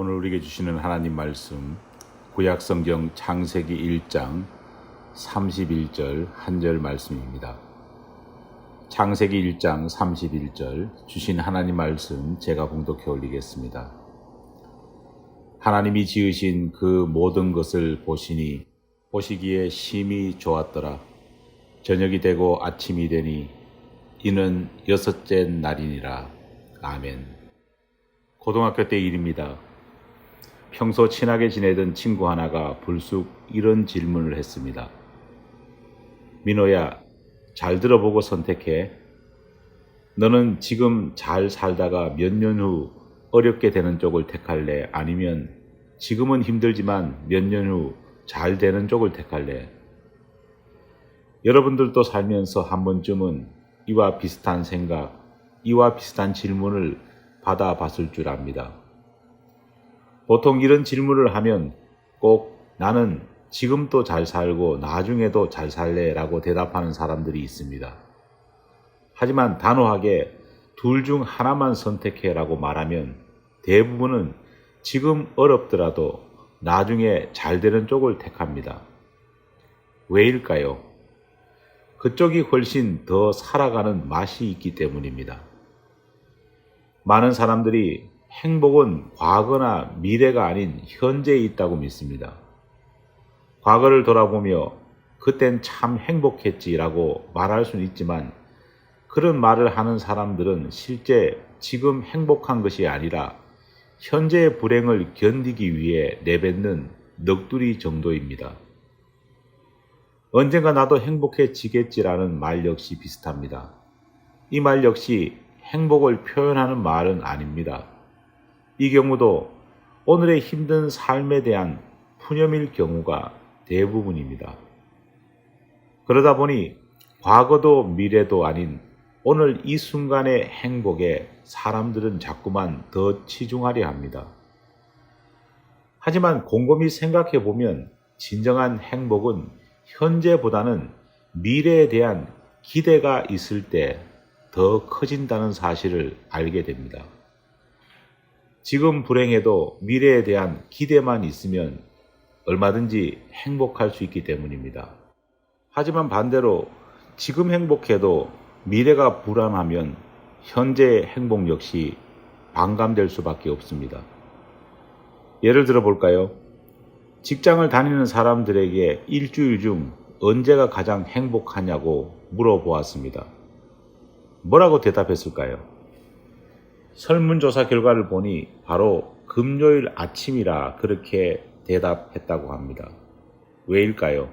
오늘 우리에게 주시는 하나님 말씀 구약성경 창세기 1장 31절 한 절 말씀입니다. 창세기 1장 31절 주신 하나님 말씀 제가 봉독해 올리겠습니다. 하나님이 지으신 그 모든 것을 보시니 보시기에 심히 좋았더라. 저녁이 되고 아침이 되니 이는 여섯째 날이니라. 아멘. 고등학교 때 일입니다. 평소 친하게 지내던 친구 하나가 불쑥 이런 질문을 했습니다. 민호야, 잘 들어보고 선택해. 너는 지금 잘 살다가 몇 년 후 어렵게 되는 쪽을 택할래? 아니면 지금은 힘들지만 몇 년 후 잘 되는 쪽을 택할래? 여러분들도 살면서 한 번쯤은 이와 비슷한 생각, 이와 비슷한 질문을 받아봤을 줄 압니다. 보통 이런 질문을 하면 꼭 나는 지금도 잘 살고 나중에도 잘 살래 라고 대답하는 사람들이 있습니다. 하지만 단호하게 둘 중 하나만 선택해 라고 말하면 대부분은 지금 어렵더라도 나중에 잘 되는 쪽을 택합니다. 왜일까요? 그쪽이 훨씬 더 살아가는 맛이 있기 때문입니다. 많은 사람들이 행복은 과거나 미래가 아닌 현재에 있다고 믿습니다. 과거를 돌아보며 그땐 참 행복했지라고 말할 수는 있지만 그런 말을 하는 사람들은 실제 지금 행복한 것이 아니라 현재의 불행을 견디기 위해 내뱉는 넋두리 정도입니다. 언젠가 나도 행복해지겠지라는 말 역시 비슷합니다. 이 말 역시 행복을 표현하는 말은 아닙니다. 이 경우도 오늘의 힘든 삶에 대한 푸념일 경우가 대부분입니다. 그러다 보니 과거도 미래도 아닌 오늘 이 순간의 행복에 사람들은 자꾸만 더 치중하려 합니다. 하지만 곰곰이 생각해 보면 진정한 행복은 현재보다는 미래에 대한 기대가 있을 때 더 커진다는 사실을 알게 됩니다. 지금 불행해도 미래에 대한 기대만 있으면 얼마든지 행복할 수 있기 때문입니다. 하지만 반대로 지금 행복해도 미래가 불안하면 현재의 행복 역시 반감될 수밖에 없습니다. 예를 들어 볼까요? 직장을 다니는 사람들에게 일주일 중 언제가 가장 행복하냐고 물어보았습니다. 뭐라고 대답했을까요? 설문조사 결과를 보니 바로 금요일 아침이라 그렇게 대답했다고 합니다. 왜일까요?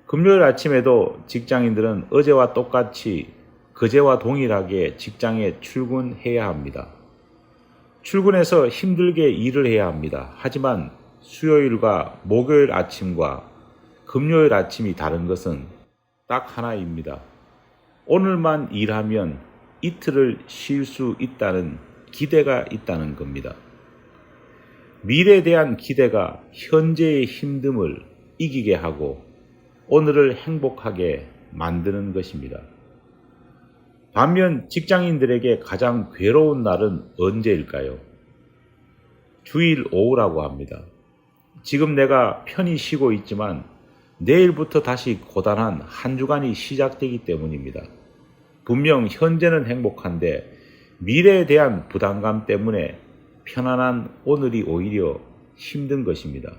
금요일 아침에도 직장인들은 어제와 똑같이 그제와 동일하게 직장에 출근해야 합니다. 출근해서 힘들게 일을 해야 합니다. 하지만 수요일과 목요일 아침과 금요일 아침이 다른 것은 딱 하나입니다. 오늘만 일하면 이틀을 쉴 수 있다는 기대가 있다는 겁니다. 미래에 대한 기대가 현재의 힘듦을 이기게 하고 오늘을 행복하게 만드는 것입니다. 반면 직장인들에게 가장 괴로운 날은 언제일까요? 주일 오후라고 합니다. 지금 내가 편히 쉬고 있지만 내일부터 다시 고단한 한 주간이 시작되기 때문입니다. 분명 현재는 행복한데 미래에 대한 부담감 때문에 편안한 오늘이 오히려 힘든 것입니다.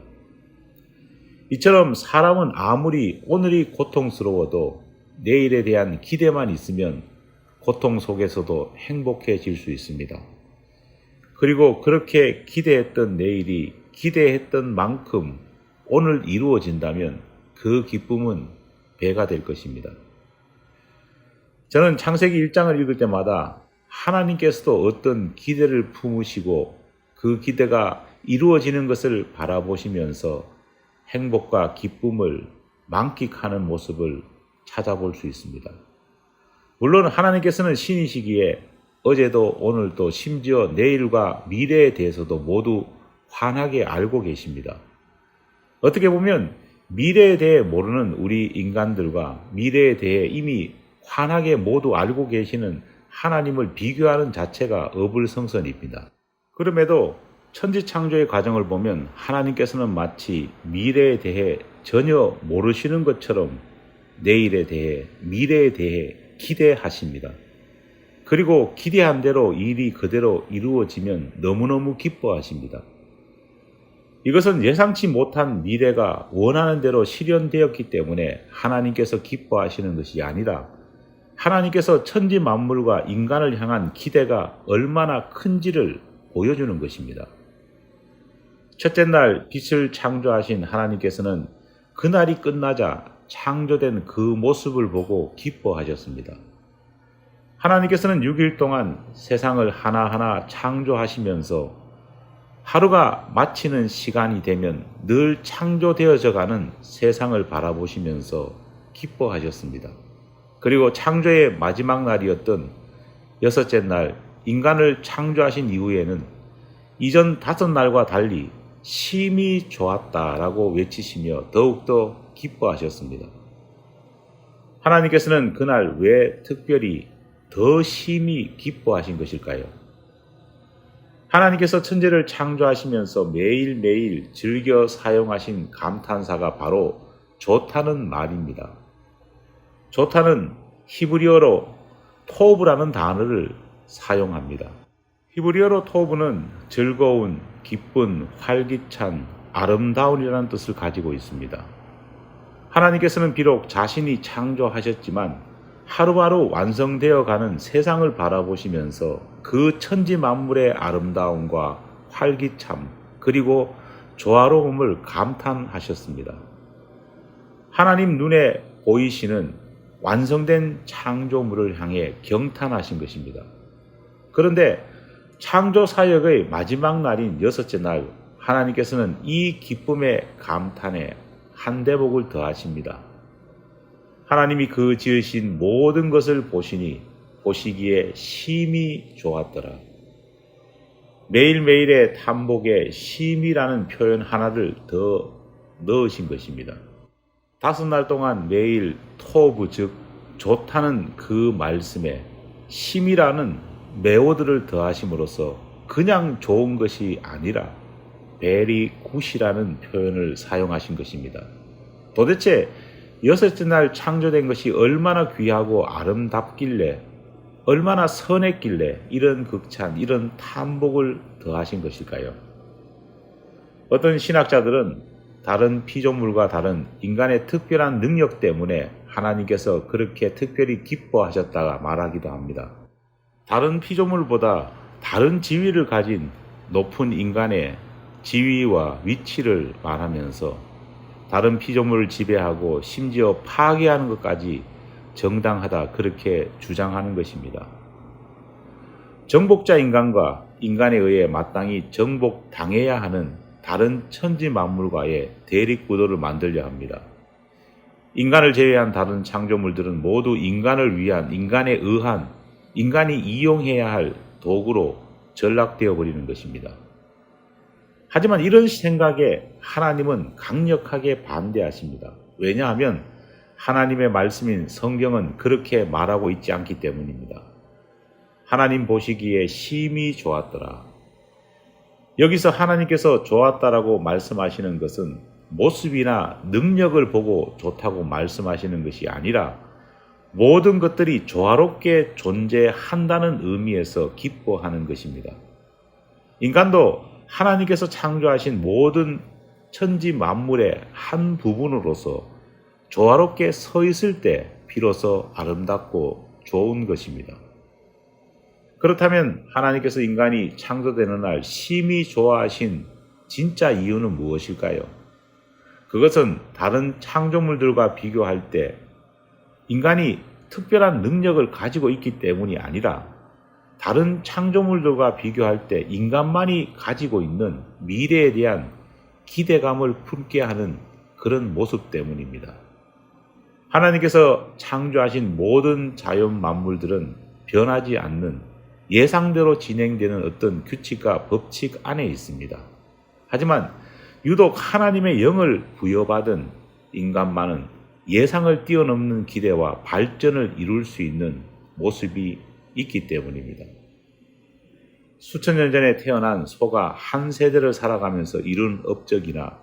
이처럼 사람은 아무리 오늘이 고통스러워도 내일에 대한 기대만 있으면 고통 속에서도 행복해질 수 있습니다. 그리고 그렇게 기대했던 내일이 기대했던 만큼 오늘 이루어진다면 그 기쁨은 배가 될 것입니다. 저는 창세기 1장을 읽을 때마다 하나님께서도 어떤 기대를 품으시고 그 기대가 이루어지는 것을 바라보시면서 행복과 기쁨을 만끽하는 모습을 찾아볼 수 있습니다. 물론 하나님께서는 신이시기에 어제도 오늘도 심지어 내일과 미래에 대해서도 모두 환하게 알고 계십니다. 어떻게 보면 미래에 대해 모르는 우리 인간들과 미래에 대해 이미 환하게 모두 알고 계시는 하나님을 비교하는 자체가 어불성설입니다. 그럼에도 천지 창조의 과정을 보면 하나님께서는 마치 미래에 대해 전혀 모르시는 것처럼 내일에 대해, 미래에 대해 기대하십니다. 그리고 기대한 대로 일이 그대로 이루어지면 너무너무 기뻐하십니다. 이것은 예상치 못한 미래가 원하는 대로 실현되었기 때문에 하나님께서 기뻐하시는 것이 아니라 하나님께서 천지 만물과 인간을 향한 기대가 얼마나 큰지를 보여주는 것입니다. 첫째 날 빛을 창조하신 하나님께서는 그날이 끝나자 창조된 그 모습을 보고 기뻐하셨습니다. 하나님께서는 6일 동안 세상을 하나하나 창조하시면서 하루가 마치는 시간이 되면 늘 창조되어져 가는 세상을 바라보시면서 기뻐하셨습니다. 그리고 창조의 마지막 날이었던 여섯째 날 인간을 창조하신 이후에는 이전 5날과 달리 심히 좋았다라고 외치시며 더욱더 기뻐하셨습니다. 하나님께서는 그날 왜 특별히 더 심히 기뻐하신 것일까요? 하나님께서 천지를 창조하시면서 매일매일 즐겨 사용하신 감탄사가 바로 좋다는 말입니다. 좋다는 히브리어로 토브라는 단어를 사용합니다. 히브리어로 토브는 즐거운, 기쁜, 활기찬, 아름다운이라는 뜻을 가지고 있습니다. 하나님께서는 비록 자신이 창조하셨지만 하루하루 완성되어 가는 세상을 바라보시면서 그 천지 만물의 아름다움과 활기참 그리고 조화로움을 감탄하셨습니다. 하나님 눈에 보이시는 완성된 창조물을 향해 경탄하신 것입니다. 그런데 창조 사역의 마지막 날인 여섯째 날 하나님께서는 이 기쁨의 감탄에 한 대목을 더하십니다. 하나님이 그 지으신 모든 것을 보시니 보시기에 심히 좋았더라. 매일매일의 탐복에 심이라는 표현 하나를 더 넣으신 것입니다. 5날 동안 매일 토브 즉 좋다는 그 말씀에 심이라는 매오드를 더하심으로써 그냥 좋은 것이 아니라 베리 굿이라는 표현을 사용하신 것입니다. 도대체 여섯째 날 창조된 것이 얼마나 귀하고 아름답길래 얼마나 선했길래 이런 극찬, 이런 탐복을 더하신 것일까요? 어떤 신학자들은 다른 피조물과 다른 인간의 특별한 능력 때문에 하나님께서 그렇게 특별히 기뻐하셨다가 말하기도 합니다. 다른 피조물보다 다른 지위를 가진 높은 인간의 지위와 위치를 말하면서 다른 피조물을 지배하고 심지어 파괴하는 것까지 정당하다 그렇게 주장하는 것입니다. 정복자 인간과 인간에 의해 마땅히 정복당해야 하는 다른 천지 만물과의 대립구도를 만들려 합니다. 인간을 제외한 다른 창조물들은 모두 인간을 위한, 인간에 의한, 인간이 이용해야 할 도구로 전락되어 버리는 것입니다. 하지만 이런 생각에 하나님은 강력하게 반대하십니다. 왜냐하면 하나님의 말씀인 성경은 그렇게 말하고 있지 않기 때문입니다. 하나님 보시기에 심히 좋았더라. 여기서 하나님께서 좋았다라고 말씀하시는 것은 모습이나 능력을 보고 좋다고 말씀하시는 것이 아니라 모든 것들이 조화롭게 존재한다는 의미에서 기뻐하는 것입니다. 인간도 하나님께서 창조하신 모든 천지 만물의 한 부분으로서 조화롭게 서 있을 때 비로소 아름답고 좋은 것입니다. 그렇다면 하나님께서 인간이 창조되는 날 심히 좋아하신 진짜 이유는 무엇일까요? 그것은 다른 창조물들과 비교할 때 인간이 특별한 능력을 가지고 있기 때문이 아니라 다른 창조물들과 비교할 때 인간만이 가지고 있는 미래에 대한 기대감을 품게 하는 그런 모습 때문입니다. 하나님께서 창조하신 모든 자연 만물들은 변하지 않는 예상대로 진행되는 어떤 규칙과 법칙 안에 있습니다. 하지만 유독 하나님의 영을 부여받은 인간만은 예상을 뛰어넘는 기대와 발전을 이룰 수 있는 모습이 있기 때문입니다. 수천 년 전에 태어난 소가 한 세대를 살아가면서 이룬 업적이나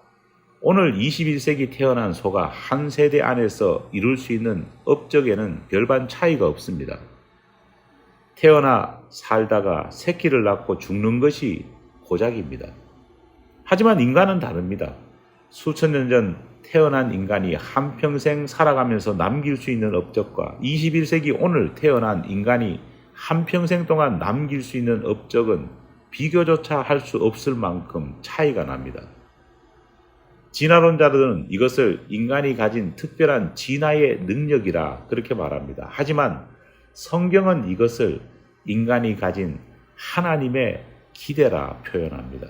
오늘 21세기 태어난 소가 한 세대 안에서 이룰 수 있는 업적에는 별반 차이가 없습니다. 태어나 살다가 새끼를 낳고 죽는 것이 고작입니다. 하지만 인간은 다릅니다. 수천 년 전 태어난 인간이 한평생 살아가면서 남길 수 있는 업적과 21세기 오늘 태어난 인간이 한평생 동안 남길 수 있는 업적은 비교조차 할 수 없을 만큼 차이가 납니다. 진화론자들은 이것을 인간이 가진 특별한 진화의 능력이라 그렇게 말합니다. 하지만 성경은 이것을 인간이 가진 하나님의 기대라 표현합니다.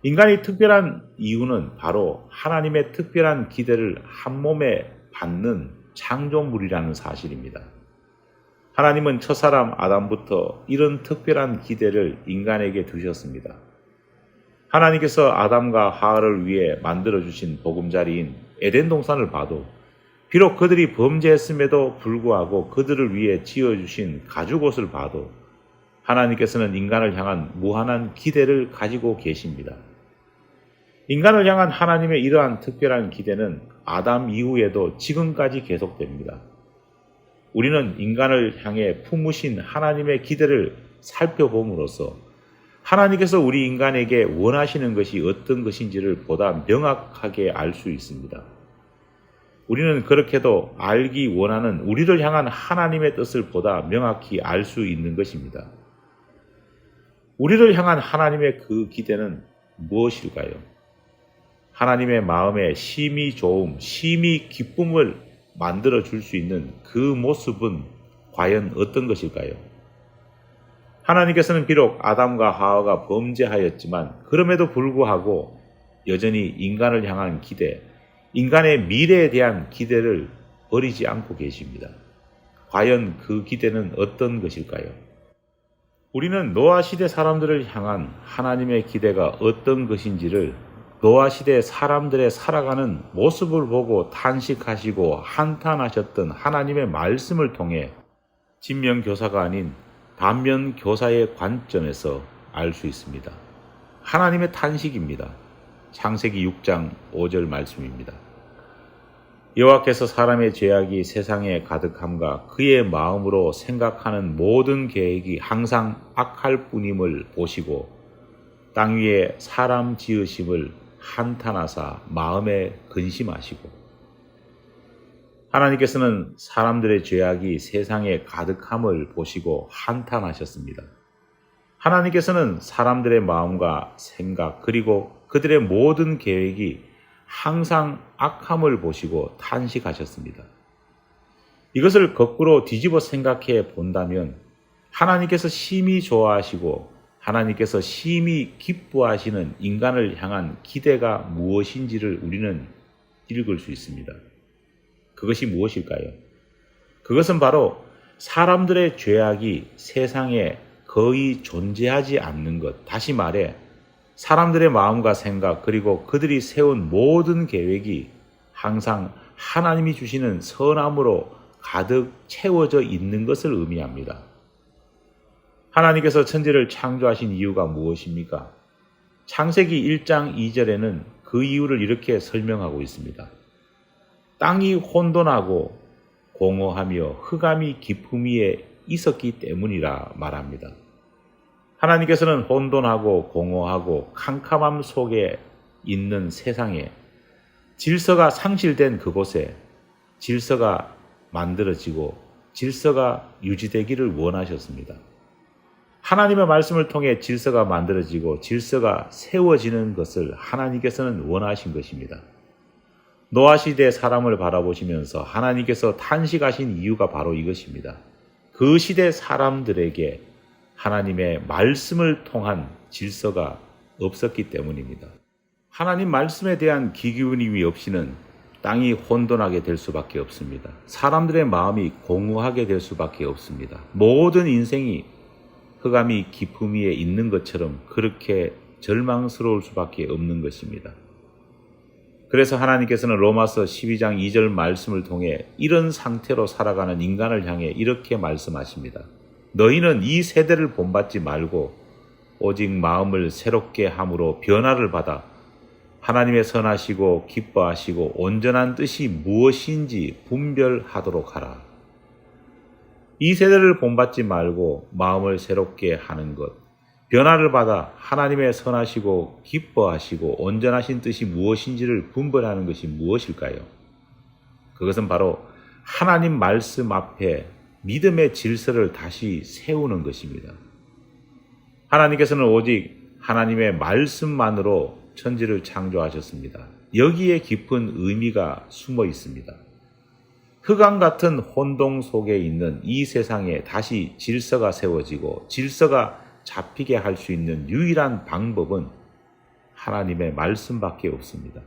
인간이 특별한 이유는 바로 하나님의 특별한 기대를 한 몸에 받는 창조물이라는 사실입니다. 하나님은 첫사람 아담부터 이런 특별한 기대를 인간에게 두셨습니다. 하나님께서 아담과 하와를 위해 만들어주신 보금자리인 에덴 동산을 봐도 비록 그들이 범죄했음에도 불구하고 그들을 위해 지어주신 가죽옷을 봐도 하나님께서는 인간을 향한 무한한 기대를 가지고 계십니다. 인간을 향한 하나님의 이러한 특별한 기대는 아담 이후에도 지금까지 계속됩니다. 우리는 인간을 향해 품으신 하나님의 기대를 살펴봄으로써 하나님께서 우리 인간에게 원하시는 것이 어떤 것인지를 보다 명확하게 알 수 있습니다. 우리는 그렇게도 알기 원하는 우리를 향한 하나님의 뜻을 보다 명확히 알 수 있는 것입니다. 우리를 향한 하나님의 그 기대는 무엇일까요? 하나님의 마음에 심히 좋음, 심히 기쁨을 만들어 줄 수 있는 그 모습은 과연 어떤 것일까요? 하나님께서는 비록 아담과 하와가 범죄하였지만 그럼에도 불구하고 여전히 인간을 향한 기대, 인간의 미래에 대한 기대를 버리지 않고 계십니다. 과연 그 기대는 어떤 것일까요? 우리는 노아 시대 사람들을 향한 하나님의 기대가 어떤 것인지를 노아 시대 사람들의 살아가는 모습을 보고 탄식하시고 한탄하셨던 하나님의 말씀을 통해 진면교사가 아닌 반면교사의 관점에서 알 수 있습니다. 하나님의 탄식입니다. 창세기 6장 5절 말씀입니다. 여호와께서 사람의 죄악이 세상에 가득함과 그의 마음으로 생각하는 모든 계획이 항상 악할 뿐임을 보시고 땅 위에 사람 지으심을 한탄하사 마음에 근심하시고. 하나님께서는 사람들의 죄악이 세상에 가득함을 보시고 한탄하셨습니다. 하나님께서는 사람들의 마음과 생각 그리고 그들의 모든 계획이 항상 악함을 보시고 탄식하셨습니다. 이것을 거꾸로 뒤집어 생각해 본다면 하나님께서 심히 좋아하시고 하나님께서 심히 기뻐하시는 인간을 향한 기대가 무엇인지를 우리는 읽을 수 있습니다. 그것이 무엇일까요? 그것은 바로 사람들의 죄악이 세상에 거의 존재하지 않는 것, 다시 말해 사람들의 마음과 생각 그리고 그들이 세운 모든 계획이 항상 하나님이 주시는 선함으로 가득 채워져 있는 것을 의미합니다. 하나님께서 천지를 창조하신 이유가 무엇입니까? 창세기 1장 2절에는 그 이유를 이렇게 설명하고 있습니다. 땅이 혼돈하고 공허하며 흑암이 깊음 위에 있었기 때문이라 말합니다. 하나님께서는 혼돈하고 공허하고 캄캄함 속에 있는 세상에 질서가 상실된 그곳에 질서가 만들어지고 질서가 유지되기를 원하셨습니다. 하나님의 말씀을 통해 질서가 만들어지고 질서가 세워지는 것을 하나님께서는 원하신 것입니다. 노아 시대 사람을 바라보시면서 하나님께서 탄식하신 이유가 바로 이것입니다. 그 시대 사람들에게 하나님의 말씀을 통한 질서가 없었기 때문입니다. 하나님 말씀에 대한 기기운임이 없이는 땅이 혼돈하게 될 수밖에 없습니다. 사람들의 마음이 공허하게 될 수밖에 없습니다. 모든 인생이 흑암이 깊음 위에 있는 것처럼 그렇게 절망스러울 수밖에 없는 것입니다. 그래서 하나님께서는 로마서 12장 2절 말씀을 통해 이런 상태로 살아가는 인간을 향해 이렇게 말씀하십니다. 너희는 이 세대를 본받지 말고 오직 마음을 새롭게 함으로 변화를 받아 하나님의 선하시고 기뻐하시고 온전한 뜻이 무엇인지 분별하도록 하라. 이 세대를 본받지 말고 마음을 새롭게 하는 것, 변화를 받아 하나님의 선하시고 기뻐하시고 온전하신 뜻이 무엇인지를 분별하는 것이 무엇일까요? 그것은 바로 하나님 말씀 앞에 믿음의 질서를 다시 세우는 것입니다. 하나님께서는 오직 하나님의 말씀만으로 천지를 창조하셨습니다. 여기에 깊은 의미가 숨어 있습니다. 흑암 같은 혼동 속에 있는 이 세상에 다시 질서가 세워지고 질서가 잡히게 할 수 있는 유일한 방법은 하나님의 말씀밖에 없습니다.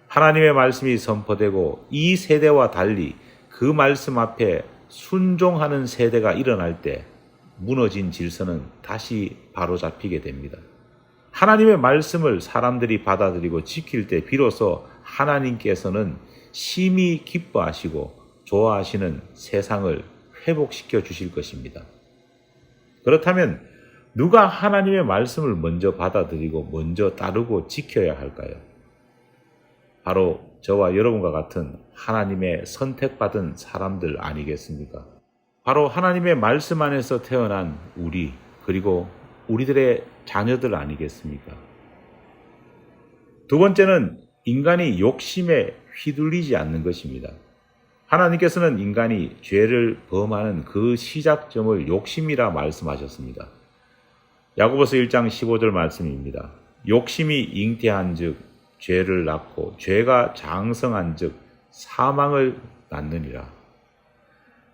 하나님의 말씀이 선포되고 이 세대와 달리 그 말씀 앞에 순종하는 세대가 일어날 때 무너진 질서는 다시 바로잡히게 됩니다. 하나님의 말씀을 사람들이 받아들이고 지킬 때 비로소 하나님께서는 심히 기뻐하시고 좋아하시는 세상을 회복시켜 주실 것입니다. 그렇다면 누가 하나님의 말씀을 먼저 받아들이고 먼저 따르고 지켜야 할까요? 바로 저와 여러분과 같은 하나님의 선택받은 사람들 아니겠습니까? 바로 하나님의 말씀 안에서 태어난 우리, 그리고 우리들의 자녀들 아니겠습니까? 두 번째는 인간이 욕심에 휘둘리지 않는 것입니다. 하나님께서는 인간이 죄를 범하는 그 시작점을 욕심이라 말씀하셨습니다. 야고보서 1장 15절 말씀입니다. 욕심이 잉태한 즉 죄를 낳고 죄가 장성한 즉 사망을 낳느니라.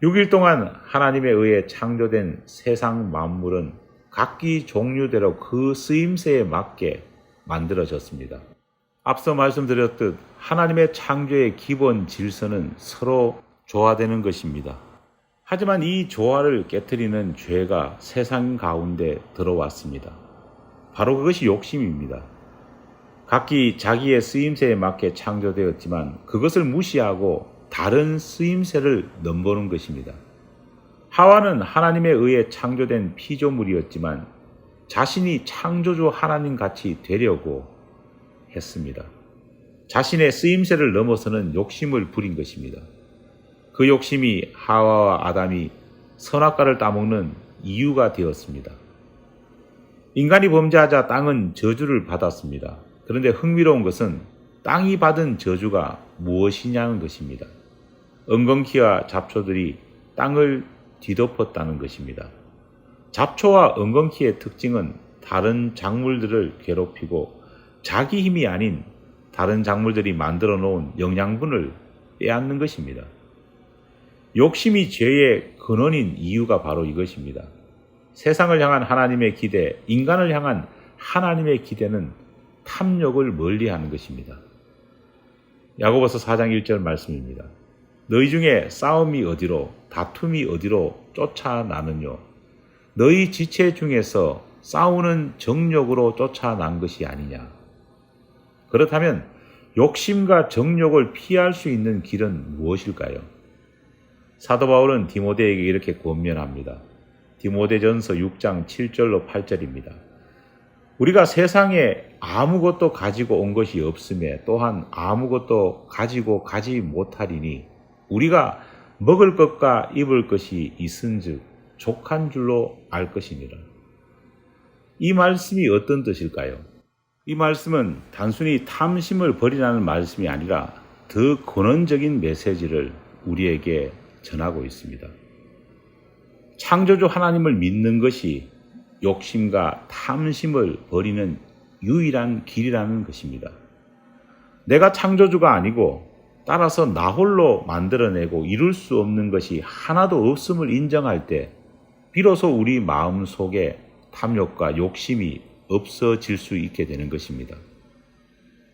6일 동안 하나님에 의해 창조된 세상 만물은 각기 종류대로 그 쓰임새에 맞게 만들어졌습니다. 앞서 말씀드렸듯 하나님의 창조의 기본 질서는 서로 조화되는 것입니다. 하지만 이 조화를 깨트리는 죄가 세상 가운데 들어왔습니다. 바로 그것이 욕심입니다. 각기 자기의 쓰임새에 맞게 창조되었지만 그것을 무시하고 다른 쓰임새를 넘보는 것입니다. 하와는 하나님에 의해 창조된 피조물이었지만 자신이 창조주 하나님 같이 되려고 했습니다. 자신의 쓰임새를 넘어서는 욕심을 부린 것입니다. 그 욕심이 하와와 아담이 선악과를 따먹는 이유가 되었습니다. 인간이 범죄하자 땅은 저주를 받았습니다. 그런데 흥미로운 것은 땅이 받은 저주가 무엇이냐는 것입니다. 엉겅퀴와 잡초들이 땅을 뒤덮었다는 것입니다. 잡초와 엉겅퀴의 특징은 다른 작물들을 괴롭히고 자기 힘이 아닌 다른 작물들이 만들어 놓은 영양분을 빼앗는 것입니다. 욕심이 죄의 근원인 이유가 바로 이것입니다. 세상을 향한 하나님의 기대, 인간을 향한 하나님의 기대는 탐욕을 멀리하는 것입니다. 야고보서 4장 1절 말씀입니다. 너희 중에 싸움이 어디로 다툼이 어디로 쫓아나느뇨. 너희 지체 중에서 싸우는 정욕으로 쫓아난 것이 아니냐. 그렇다면 욕심과 정욕을 피할 수 있는 길은 무엇일까요? 사도 바울은 디모데에게 이렇게 권면합니다. 디모데전서 6장 7절로 8절입니다. 우리가 세상에 아무것도 가지고 온 것이 없음에 또한 아무것도 가지고 가지 못하리니 우리가 먹을 것과 입을 것이 있은즉 족한 줄로 알 것이니라. 이 말씀이 어떤 뜻일까요? 이 말씀은 단순히 탐심을 버리라는 말씀이 아니라 더 근원적인 메시지를 우리에게 전하고 있습니다. 창조주 하나님을 믿는 것이 욕심과 탐심을 버리는 유일한 길이라는 것입니다. 내가 창조주가 아니고 따라서 나 홀로 만들어내고 이룰 수 없는 것이 하나도 없음을 인정할 때 비로소 우리 마음 속에 탐욕과 욕심이 없어질 수 있게 되는 것입니다.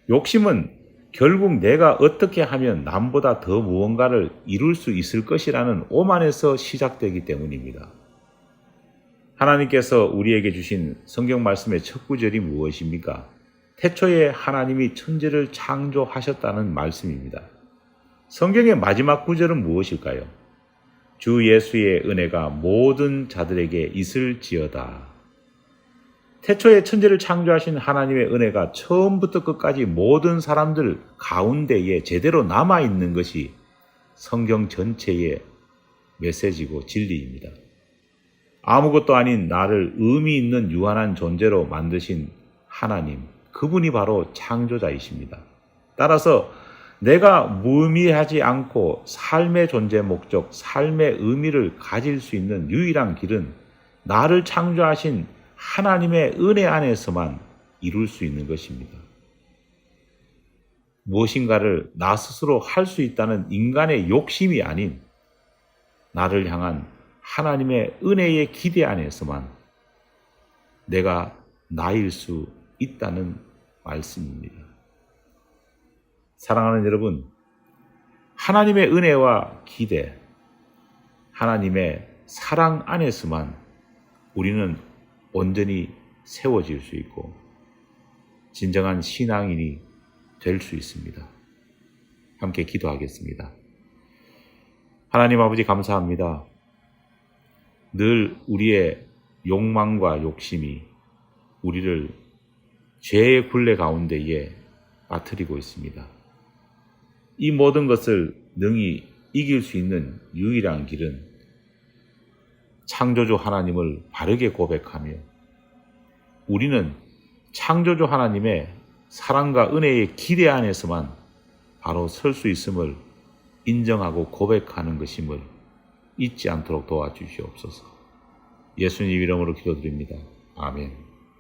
욕심은 결국 내가 어떻게 하면 남보다 더 무언가를 이룰 수 있을 것이라는 오만에서 시작되기 때문입니다. 하나님께서 우리에게 주신 성경 말씀의 첫 구절이 무엇입니까? 태초에 하나님이 천지를 창조하셨다는 말씀입니다. 성경의 마지막 구절은 무엇일까요? 주 예수의 은혜가 모든 자들에게 있을지어다. 태초에 천지를 창조하신 하나님의 은혜가 처음부터 끝까지 모든 사람들 가운데에 제대로 남아있는 것이 성경 전체의 메시지고 진리입니다. 아무것도 아닌 나를 의미 있는 유한한 존재로 만드신 하나님, 그분이 바로 창조자이십니다. 따라서 내가 무의미하지 않고 삶의 존재 목적, 삶의 의미를 가질 수 있는 유일한 길은 나를 창조하신 하나님의 은혜 안에서만 이룰 수 있는 것입니다. 무엇인가를 나 스스로 할 수 있다는 인간의 욕심이 아닌 나를 향한 하나님의 은혜의 기대 안에서만 내가 나일 수 있다는 말씀입니다. 사랑하는 여러분, 하나님의 은혜와 기대, 하나님의 사랑 안에서만 우리는 온전히 세워질 수 있고 진정한 신앙인이 될 수 있습니다. 함께 기도하겠습니다. 하나님 아버지 감사합니다. 늘 우리의 욕망과 욕심이 우리를 죄의 굴레 가운데에 빠뜨리고 있습니다. 이 모든 것을 능히 이길 수 있는 유일한 길은 창조주 하나님을 바르게 고백하며 우리는 창조주 하나님의 사랑과 은혜의 기대 안에서만 바로 설 수 있음을 인정하고 고백하는 것임을 잊지 않도록 도와주시옵소서. 예수님 이름으로 기도드립니다. 아멘.